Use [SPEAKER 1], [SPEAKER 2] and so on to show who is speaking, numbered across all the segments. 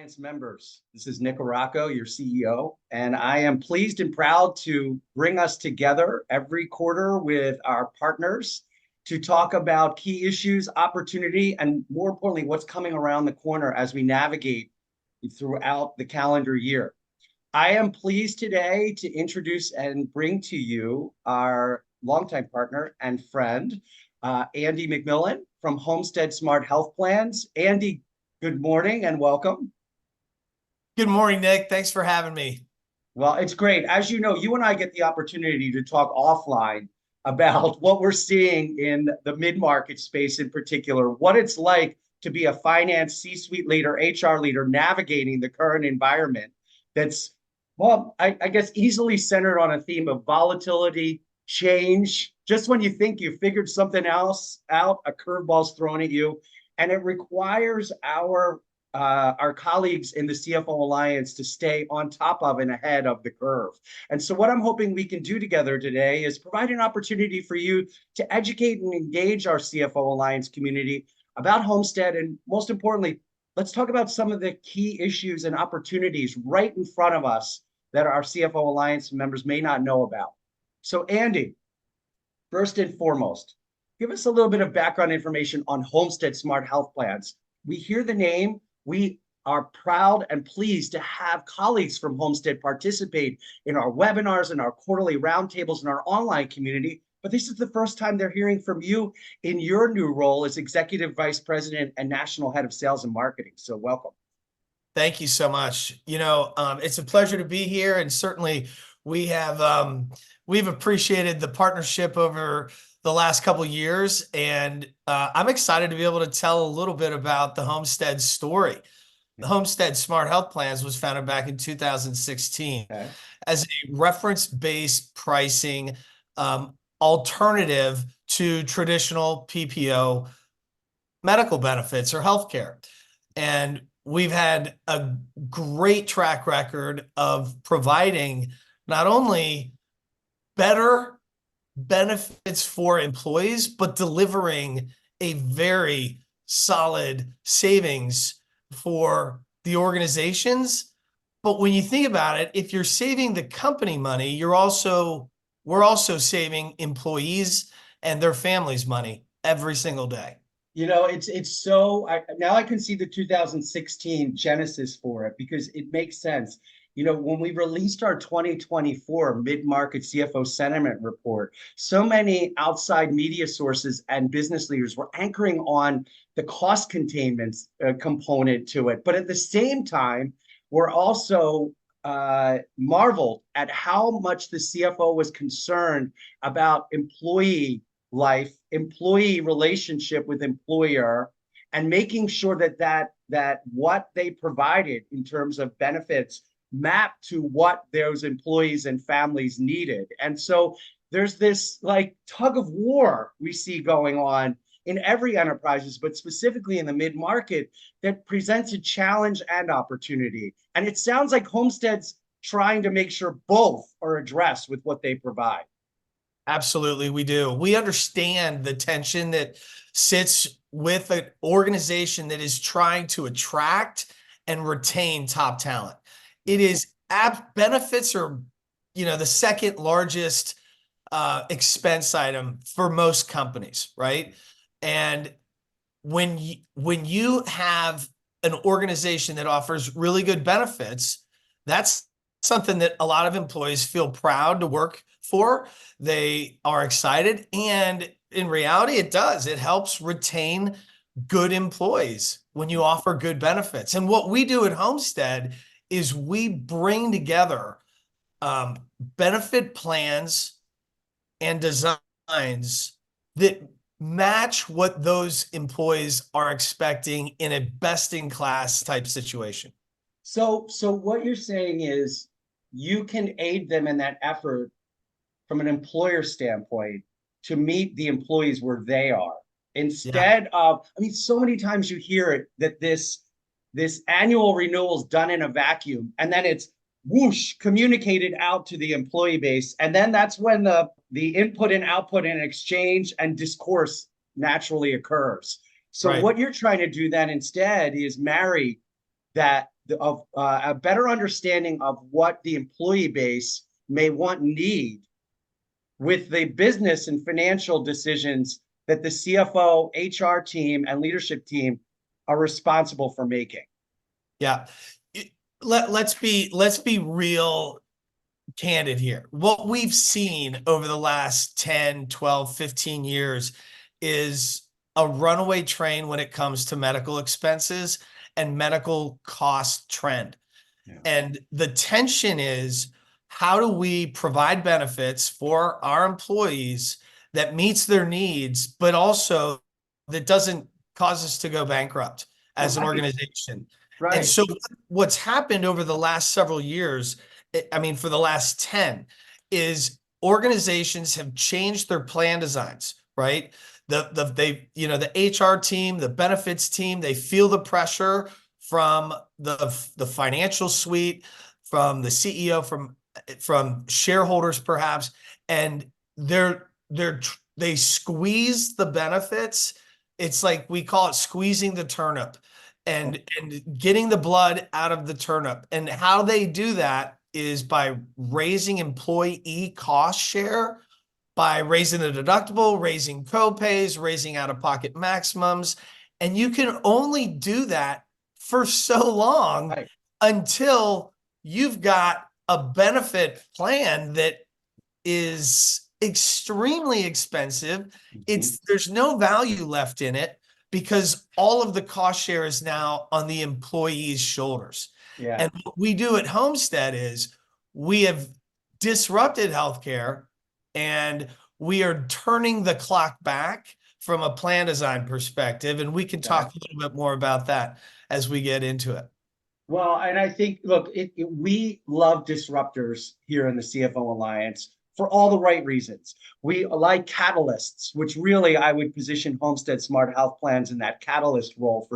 [SPEAKER 1] Alliance members. This is Nick Aracco, your CEO, and I am pleased and proud to bring us together every quarter with our partners to talk about key issues, opportunity, and more importantly, what's coming around the corner as we navigate throughout the calendar year. I am pleased today to introduce and bring to you our longtime partner and friend, Andy McMillan from Homestead Smart Health Plans. Andy, good morning and welcome.
[SPEAKER 2] Good morning, Nick. Thanks for having me.
[SPEAKER 1] Well, it's great. As you know, you and I get the opportunity to talk offline about what we're seeing in the mid-market space in particular, what it's like to be a finance C-suite leader, HR leader, navigating the current environment that's, well, I guess easily centered on a theme of volatility, change. Just when you think you've figured something else out, a curveball's thrown at you. And it requires our colleagues in the CFO Alliance to stay on top of and ahead of the curve. And so what I'm hoping we can do together today is provide an opportunity for you to educate and engage our CFO Alliance community about Homestead. And most importantly, let's talk about some of the key issues and opportunities right in front of us that our CFO Alliance members may not know about. So Andy, first and foremost, give us a little bit of background information on Homestead Smart Health Plans. We hear the name. We are proud and pleased to have colleagues from Homestead participate in our webinars and our quarterly roundtables in our online community. But this is the first time they're hearing from you in your new role as Executive Vice President and National Head of Sales and Marketing. So welcome.
[SPEAKER 2] Thank you so much. It's a pleasure to be here, and certainly we've appreciated the partnership over the last couple of years, and I'm excited to be able to tell a little bit about the Homestead story. The Homestead Smart Health Plans was founded back in 2016 as a reference-based pricing alternative to traditional PPO medical benefits or healthcare. And we've had a great track record of providing not only better benefits for employees, but delivering a very solid savings for the organizations. But when you think about it, if you're saving the company money, we're also saving employees and their families money every single day.
[SPEAKER 1] You know, it's so, now I can see the 2016 genesis for it because it makes sense. You know, when we released our 2024 mid-market CFO sentiment report, so many outside media sources and business leaders were anchoring on the cost containment component to it. But at the same time, we're also marveled at how much the CFO was concerned about employee life, employee relationship with employer, and making sure that what they provided in terms of benefits mapped to what those employees and families needed. And so there's this like tug of war we see going on in every enterprises, but specifically in the mid-market, that presents a challenge and opportunity. And it sounds like Homestead's trying to make sure both are addressed with what they provide.
[SPEAKER 2] Absolutely, we do. We understand the tension that sits with an organization that is trying to attract and retain top talent. It is benefits are, the second largest expense item for most companies, right? And when you have an organization that offers really good benefits, that's something that a lot of employees feel proud to work for. They are excited, and in reality, it does. It helps retain good employees when you offer good benefits. And what we do at Homestead is we bring together benefit plans and designs that match what those employees are expecting in a best-in-class type situation.
[SPEAKER 1] So what you're saying is you can aid them in that effort from an employer standpoint to meet the employees where they are. Instead of, so many times you hear it that this annual renewal is done in a vacuum, and then it's whoosh communicated out to the employee base. And then that's when the input and output and exchange and discourse naturally occurs. So what you're trying to do then instead is marry that a better understanding of what the employee base may want and need with the business and financial decisions that the CFO, HR team, and leadership team are responsible for making.
[SPEAKER 2] Yeah. Let's be real candid here. What we've seen over the last 10, 12, 15 years is a runaway train when it comes to medical expenses and medical cost trend.
[SPEAKER 1] Yeah.
[SPEAKER 2] And the tension is, how do we provide benefits for our employees that meets their needs, but also that doesn't cause us to go bankrupt as an
[SPEAKER 1] Right.
[SPEAKER 2] organization?
[SPEAKER 1] Right.
[SPEAKER 2] And so what's happened over the last several years, I mean, for the last 10, is organizations have changed their plan designs, right? The HR team, the benefits team, they feel the pressure from the financial suite, from the CEO, from shareholders perhaps, and they squeeze the benefits. It's like, we call it squeezing the turnip and getting the blood out of the turnip. And how they do that is by raising employee cost share, by raising the deductible, raising copays, raising out-of-pocket maximums. And you can only do that for so long,
[SPEAKER 1] Right.
[SPEAKER 2] until you've got a benefit plan that is extremely expensive. There's no value left in it, because all of the cost share is now on the employee's shoulders.
[SPEAKER 1] Yeah.
[SPEAKER 2] And what we do at Homestead is, we have disrupted healthcare, and we are turning the clock back from a plan design perspective. And we can talk a little bit more about that as we get into it.
[SPEAKER 1] Well, and I think, look, we love disruptors here in the CFO Alliance for all the right reasons. We like catalysts, which really I would position Homestead Smart Health Plans in that catalyst role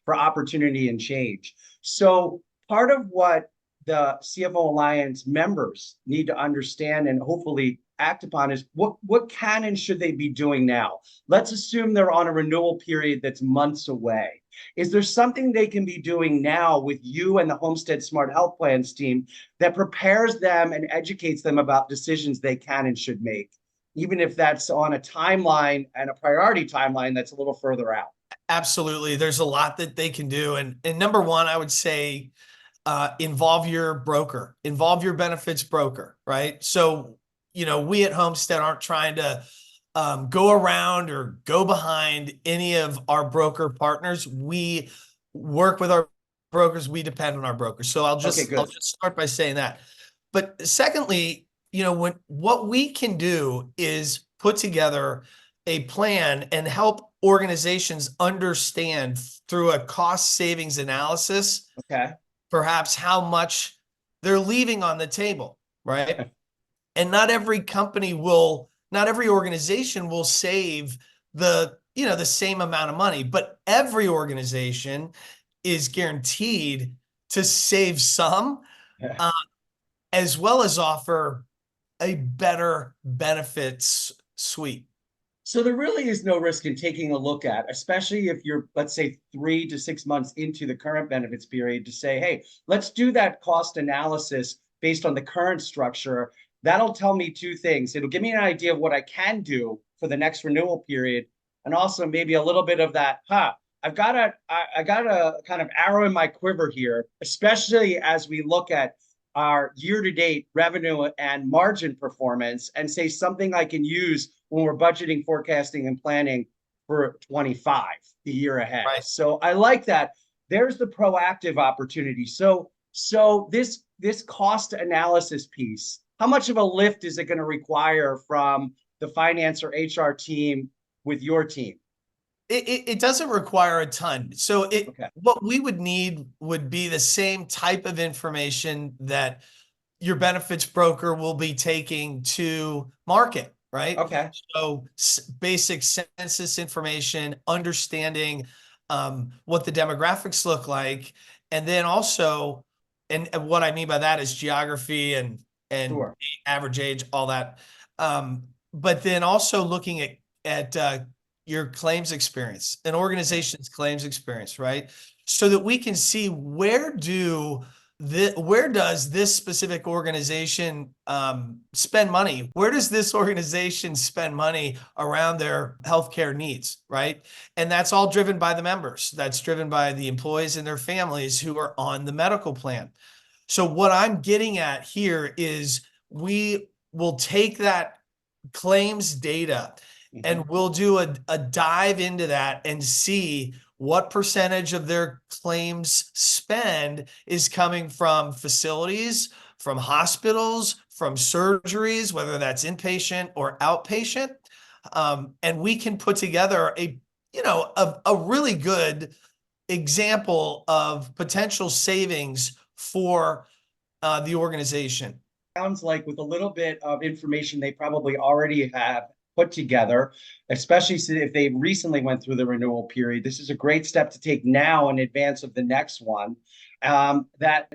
[SPEAKER 1] for opportunity and change. So part of what the CFO Alliance members need to understand and hopefully act upon is what can and should they be doing now? Let's assume they're on a renewal period that's months away. Is there something they can be doing now with you and the Homestead Smart Health Plans team that prepares them and educates them about decisions they can and should make, even if that's on a timeline and a priority timeline that's a little further out?
[SPEAKER 2] Absolutely. There's a lot that they can do. And number one, I would say, involve your broker, involve your benefits broker, right? So, we at Homestead aren't trying to go around or go behind any of our broker partners. We work with our brokers. We depend on our brokers. So I'll just start by saying that. But secondly, what we can do is put together a plan and help organizations understand through a cost savings analysis, perhaps how much they're leaving on the table, right? And not every organization will save the same amount of money, but every organization is guaranteed to save some, as well as offer a better benefits suite.
[SPEAKER 1] So there really is no risk in taking a look at, especially if you're, let's say, 3 to 6 months into the current benefits period, to say, hey, let's do that cost analysis based on the current structure. That'll tell me two things. It'll give me an idea of what I can do for the next renewal period, and also maybe a little bit of that, I got a kind of arrow in my quiver here, especially as we look at our year-to-date revenue and margin performance, and say something I can use when we're budgeting, forecasting, and planning for 25, the year ahead.
[SPEAKER 2] Right.
[SPEAKER 1] So I like that. There's the proactive opportunity. So this cost analysis piece, how much of a lift is it going to require from the finance or HR team with your team?
[SPEAKER 2] It doesn't require a ton. So what we would need would be the same type of information that your benefits broker will be taking to market, right?
[SPEAKER 1] Okay.
[SPEAKER 2] So basic census information, understanding what the demographics look like, and then also, and what I mean by that is geography and
[SPEAKER 1] Sure.
[SPEAKER 2] average age, all that. But then also looking at your claims experience, an organization's claims experience, right? so that we can see where does this specific organization spend money? Where does this organization spend money around their healthcare needs, right? And that's all driven by the members. That's driven by the employees and their families who are on the medical plan. So what I'm getting at here is we will take that claims data and we'll do a dive into that and see what percentage of their claims spend is coming from facilities, from hospitals, from surgeries, whether that's inpatient or outpatient. And we can put together a really good example of potential savings for the organization.
[SPEAKER 1] Sounds like with a little bit of information they probably already have put together, especially if they recently went through the renewal period. This is a great step to take now in advance of the next one. That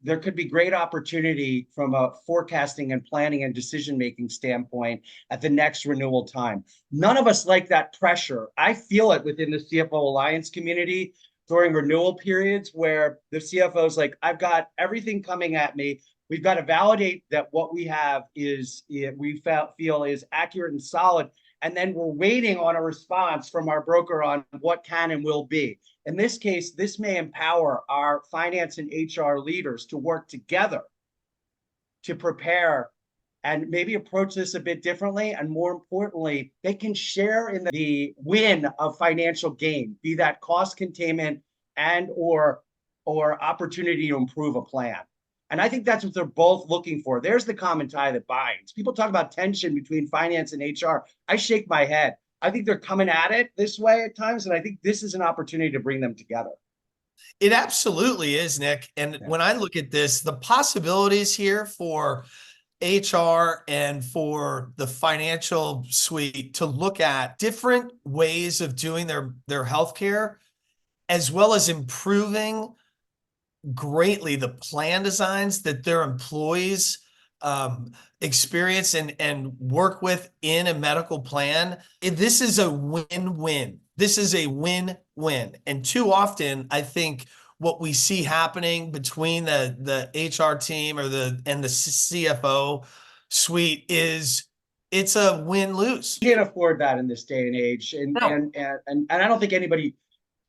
[SPEAKER 1] there could be great opportunity from a forecasting and planning and decision-making standpoint at the next renewal time. None of us like that pressure. I feel it within the CFO Alliance community during renewal periods where the CFO is like, I've got everything coming at me. We've got to validate that what we have feel is accurate and solid. And then we're waiting on a response from our broker on what can and will be. In this case, this may empower our finance and HR leaders to work together to prepare and maybe approach this a bit differently. And more importantly, they can share in the win of financial gain, be that cost containment and or opportunity to improve a plan. And I think that's what they're both looking for. There's the common tie that binds. People talk about tension between finance and HR. I shake my head. I think they're coming at it this way at times, and I think this is an opportunity to bring them together.
[SPEAKER 2] It absolutely is, Nick. And when I look at this, the possibilities here for HR and for the financial suite to look at different ways of doing their healthcare, as well as improving greatly the plan designs that their employees experience and work with in a medical plan. This is a win-win. This is a win-win. And too often, I think what we see happening between the HR team and the CFO suite is it's a win-lose.
[SPEAKER 1] You can't afford that in this day and age. And I don't think anybody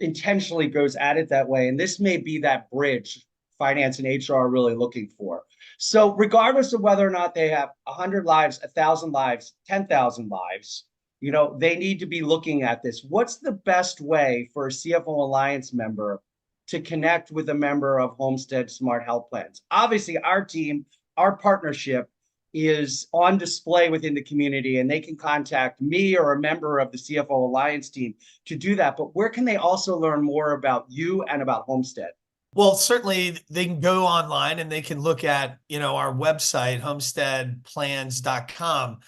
[SPEAKER 1] intentionally goes at it that way. And this may be that bridge finance and HR are really looking for. So regardless of whether or not they have 100 lives, 1,000 lives, 10,000 lives, they need to be looking at this. What's the best way for a CFO Alliance member to connect with a member of Homestead Smart Health Plans? Obviously, our team, our partnership is on display within the community, and they can contact me or a member of the CFO Alliance team to do that. But where can they also learn more about you and about Homestead?
[SPEAKER 2] Well, certainly they can go online and they can look at, our website, homesteadplans.com.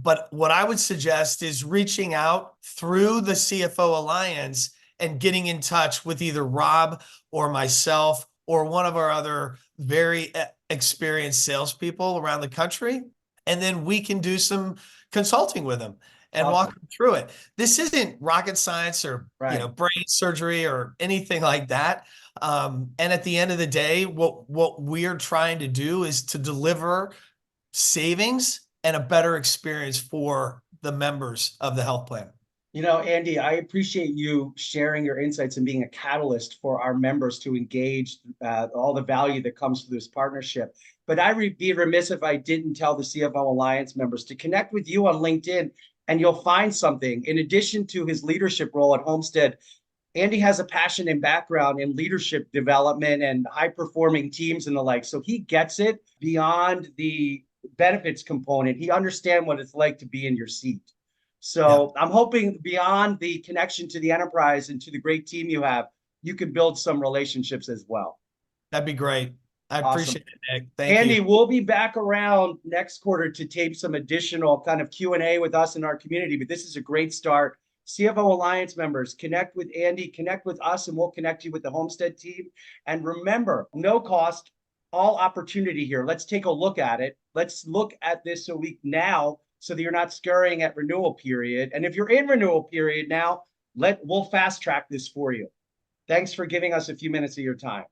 [SPEAKER 2] But what I would suggest is reaching out through the CFO Alliance and getting in touch with either Rob or myself or one of our other very experienced salespeople around the country. And then we can do some consulting with them and walk them through it. This isn't rocket science or brain surgery or anything like that. And at the end of the day, what we're trying to do is to deliver savings and a better experience for the members of the health plan.
[SPEAKER 1] Andy, I appreciate you sharing your insights and being a catalyst for our members to engage all the value that comes through this partnership. But I'd be remiss if I didn't tell the CFO Alliance members to connect with you on LinkedIn, and you'll find something. In addition to his leadership role at Homestead, Andy has a passion and background in leadership development and high-performing teams and the like. So he gets it beyond the benefits component. He understands what it's like to be in your seat. So I'm hoping beyond the connection to the enterprise and to the great team you have, you can build some relationships as well.
[SPEAKER 2] That'd be great. I appreciate it, Nick. Thank
[SPEAKER 1] Andy,
[SPEAKER 2] you.
[SPEAKER 1] we'll be back around next quarter to tape some additional kind of Q&A with us in our community, but this is a great start. CFO Alliance members, connect with Andy, connect with us, and we'll connect you with the Homestead team. And remember, no cost, all opportunity here. Let's take a look at it. Let's look at this a week now so that you're not scurrying at renewal period. And if you're in renewal period now, we'll fast track this for you. Thanks for giving us a few minutes of your time.